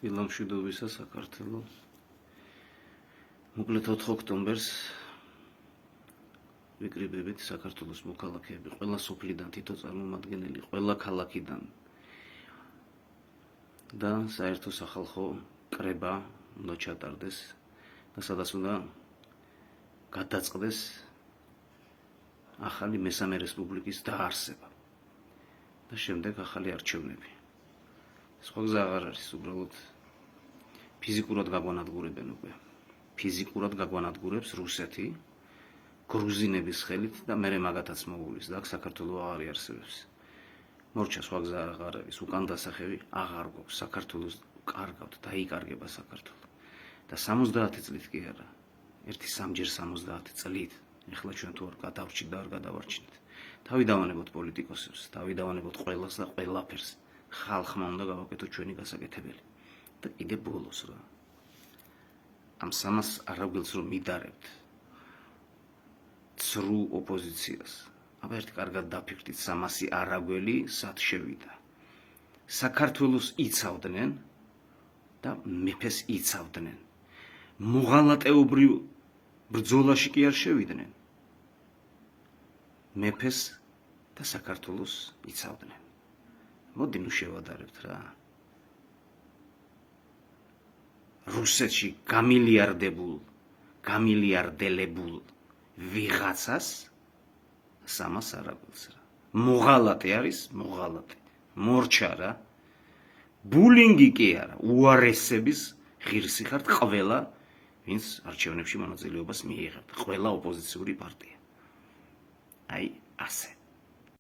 ილამშვიდობისა საქართველო. მოკლედ 4 ოქტომბერს ვიკრიბებით საქართველოს მოქალაქეები ყველა სოფლიდან თითო წარმომადგენელი, ყველა ქალაქიდან და საერთო სახალხო კრება უნდა ჩატარდეს და სადაც უნდა გადაწყდეს ახალი მესამე რესპუბლიკის დაარსება და შემდეგ ახალი არჩევნები. სხვა გზა აღარ არის, უბრალოდ ფიზიკურად გაგვანადგურებენ უკვე. ფიზიკურად გაგვანადგურებს რუსეთი, გრუზინების ხელით და მერე მაგათაც მოუვლის და აქ საქართველო აღარ იარსებებს. მორჩა სხვა გზა აღარ არის, უკან დასახევი აღარ გვაქვს. საქართველოს კარგავთ, დაიკარგება საქართველო. და 70 წლით კი არა, ერთი სამჯერ 70 წლით. ეხლა ჩვენ თუ არ გადავრჩით და არ გადავარჩინეთ. თავი დავანებოთ პოლიტიკოსებს, თავი დავანებოთ ყველას და ყველაფერს. ხალხმა უნდა გავაკეთოთ ჩვენი გასაკეთებელი. და კიდე ბოლოს რა. ამ სამას არაგველს რომ მიდარებთ ცრუ ოპოზიციას. აბა ერთი კარგად დაფიქრდით, 300 არაგველი სად შევიდა. საქართველოს იცავდნენ და მეფეს იცავდნენ. მოღალატეობრივ ბრძოლაში კი არ შევიდნენ. მეფეს და საქართველოს იცავდნენ. მოდი ნუ შევადარებთ რა. რუსეთში გამილიარდებულ ვიღაცას 300 არაგველს რა. მოღალატე არის, მოღალატე. მორჩა რა. ბულინგი კი არა, უარესების ღირსი ხართ ყველა, ვინც არჩევნებში მონაწილეობას მიიღებთ. ყველა ოპოზიციური პარტია. აი ასე.